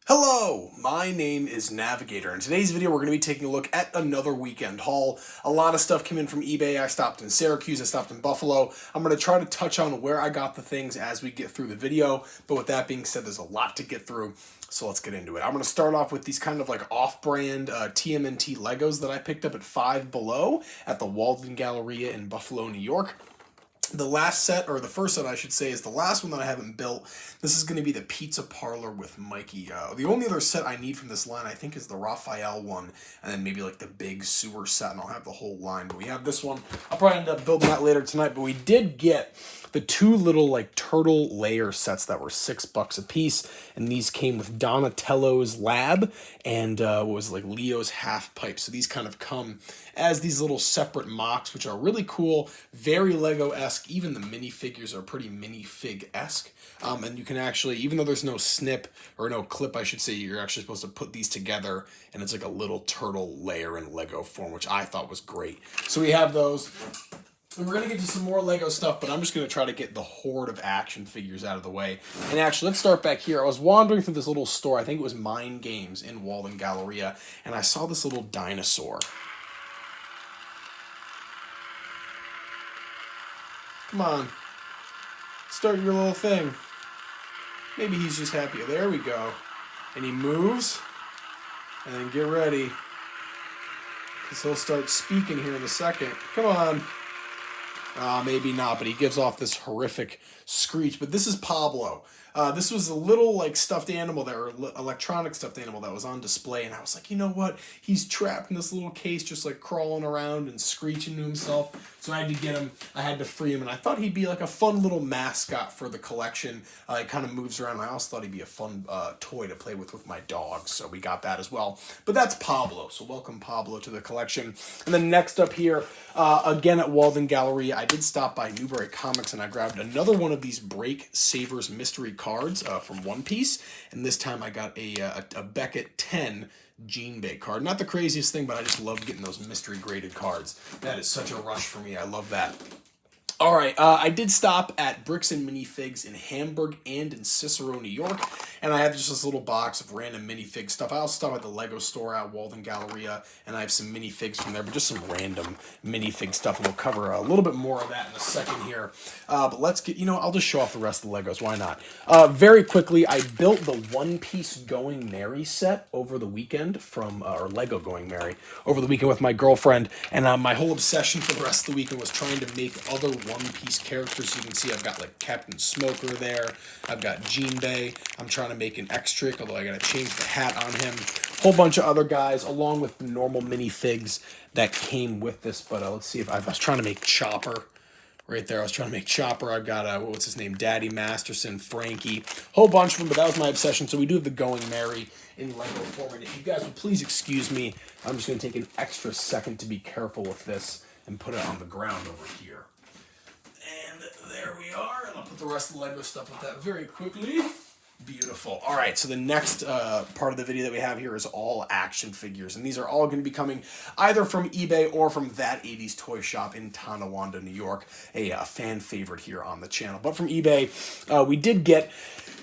Hello, my name is Navigator. In today's video, we're going to be taking a look at another weekend haul. A lot of stuff came in from eBay. I stopped in Syracuse, I stopped in Buffalo. I'm going to try to touch on where I got the things as we get through the video. But with that being said, there's a lot to get through, so let's get into it. I'm going to start off with these kind of like off-brand TMNT Legos that I picked up at Five Below at the Walden Galleria in Buffalo, New York. The last set, or the first set I should say, is the last one that I haven't built. This is going to be the Pizza Parlor with Mikey. The only other set I need from this line, I think, is the Raphael one, and then maybe like the big sewer set, and I'll have the whole line. But we have this one. I'll probably end up building that later tonight, but we did get the two little like turtle layer sets that were $6 a piece, and these came with Donatello's Lab and what was like Leo's Half Pipe. So these kind of come as these little separate mocks, which are really cool, very Lego-esque. Even the minifigures are pretty minifig-esque. And you can actually, even though there's no snip, or no clip, I should say, you're actually supposed to put these together, and it's like a little turtle layer in Lego form, which I thought was great. So we have those. And we're going to get to some more Lego stuff, but I'm just going to try to get the horde of action figures out of the way. And actually, let's start back here. I was wandering through this little store, I think it was Mind Games in Walden Galleria, and I saw this little dinosaur. Come on. Start your little thing. Maybe he's just happy. There we go. And he moves. And then get ready. Because he'll start speaking here in a second. Come on. Maybe not, but he gives off this horrific screech. But this is Pablo. This was a little like stuffed animal or electronic stuffed animal that was on display, and I was like, you know what? He's trapped in this little case, just like crawling around and screeching to himself. So I had to get him. I had to free him, and I thought he'd be like a fun little mascot for the collection. He kind of moves around. I also thought he'd be a fun toy to play with my dogs, so we got that as well. But that's Pablo. So welcome Pablo to the collection. And then next up here, again at Walden Galleria, I did stop by Newbury Comics, and I grabbed another one of these Break Savers mystery cards from One Piece, and this time I got a Beckett 10 Gene Bay card. Not the craziest thing, but I just love getting those mystery graded cards. That is such a rush for me. I love that. All right, I did stop at Bricks and Minifigs in Hamburg and in Cicero, New York, and I have just this little box of random minifig stuff. I also stopped at the Lego store at Walden Galleria, and I have some minifigs from there, but just some random minifig stuff, and we'll cover a little bit more of that in a second here. But let's get, I'll just show off the rest of the Legos. Why not? Very quickly, I built the One Piece Going Merry set over the weekend or Lego Going Merry, over the weekend with my girlfriend, and my whole obsession for the rest of the weekend was trying to make other One Piece characters. You can see I've got like Captain Smoker there. I've got Gene Bay. I'm trying to make an X-Trick, although I gotta change the hat on him. Whole bunch of other guys, along with the normal minifigs that came with this. But let's see if I was trying to make Chopper. Right there, I was trying to make Chopper. I've got, what's his name? Daddy Masterson, Frankie. Whole bunch of them, but that was my obsession. So we do have the Going Merry in Lego form. And if you guys would please excuse me, I'm just going to take an extra second to be careful with this and put it on the ground over here. And there we are. And I'll put the rest of the Lego stuff with that very quickly. Beautiful. All right, so the next part of the video that we have here is all action figures, and these are all going to be coming either from eBay or from That 80s Toy Shop in Tonawanda, New York, a fan favorite here on the channel. But from eBay, we did get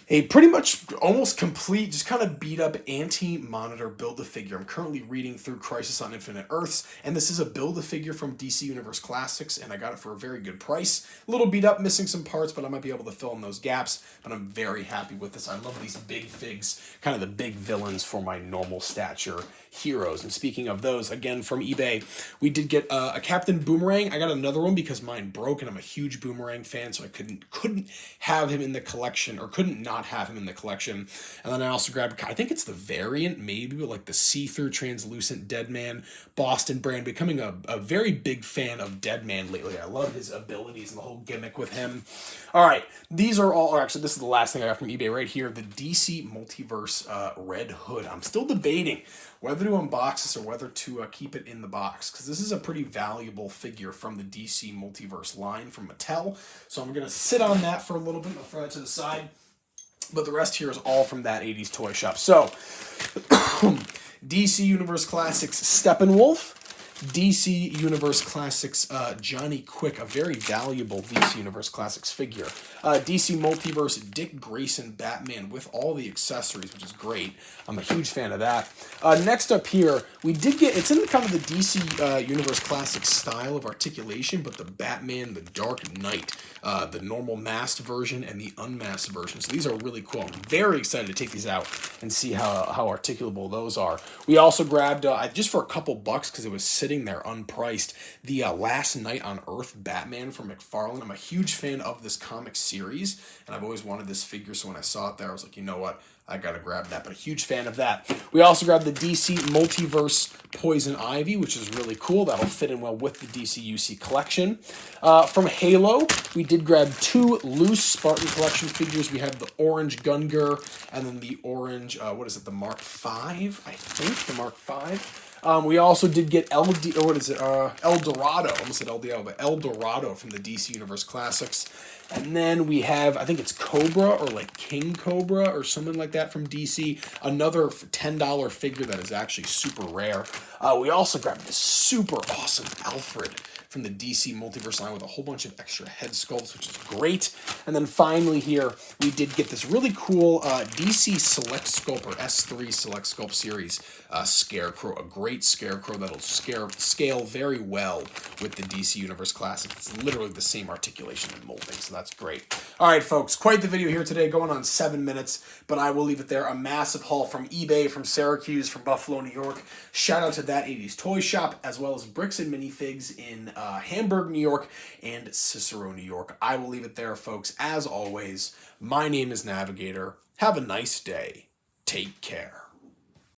a pretty much almost complete, just kind of beat up anti-monitor Build-A-Figure. I'm currently reading through Crisis on Infinite Earths, and this is a Build-A-Figure from DC Universe Classics, and I got it for a very good price. A little beat up, missing some parts, but I might be able to fill in those gaps, but I'm very happy with this. I love these big figs, kind of the big villains for my normal stature heroes. And speaking of those, again from eBay, we did get a Captain Boomerang. I got another one because mine broke, and I'm a huge Boomerang fan, so I couldn't have him in the collection, or couldn't not have him in the collection. And then I also grabbed, I think it's the variant, maybe, but like the see-through translucent Deadman Boston brand. Becoming a very big fan of Deadman lately. I love his abilities and the whole gimmick with him. All right, these are all, or actually this is the last thing I got from eBay right here, the DC Multiverse Red Hood. I'm still debating whether to unbox this or whether to keep it in the box, because this is a pretty valuable figure from the DC Multiverse line from Mattel. So I'm going to sit on that for a little bit. I'll throw it to the side. But the rest here is all from That 80s Toy Shop. So, DC Universe Classics Steppenwolf, DC Universe Classics Johnny Quick, a very valuable DC Universe Classics figure. DC Multiverse Dick Grayson Batman with all the accessories, which is great. I'm a huge fan of that. Next up here, we did get, it's in kind of the DC Universe Classics style of articulation, but the Batman, the Dark Knight, the normal masked version and the unmasked version. So these are really cool. I'm very excited to take these out and see how articulable those are. We also grabbed, just for a couple bucks, because it was sitting there unpriced, the Last Night on Earth Batman from McFarlane. I'm a huge fan of this comic series, and I've always wanted this figure, so when I saw it there, I was like, you know what? I gotta grab that, but a huge fan of that. We also grabbed the DC Multiverse Poison Ivy, which is really cool. That'll fit in well with the DC UC collection. From Halo, we did grab 2 loose Spartan collection figures. We have the orange Gungar and then the orange, the Mark V, I think, the Mark V. We also did get El Dorado, almost said LDL, but El Dorado from the DC Universe Classics. And then we have, I think it's Cobra or like King Cobra or something like that from DC. Another $10 figure that is actually super rare. We also grabbed this super awesome Alfred from the DC Multiverse line with a whole bunch of extra head sculpts, which is great. And then finally here, we did get this really cool DC Select Sculpt or S3 Select Sculpt series Scarecrow, a great Scarecrow that'll scale very well with the DC Universe Classic. It's literally the same articulation and molding, so that's great. All right, folks, quite the video here today, going on 7 minutes, but I will leave it there. A massive haul from eBay, from Syracuse, from Buffalo, New York. Shout out to That 80s Toy Shop, as well as Bricks and Minifigs in Hamburg, New York, and Cicero, New York. I will leave it there, folks. As always, my name is Navigator. Have a nice day. Take care.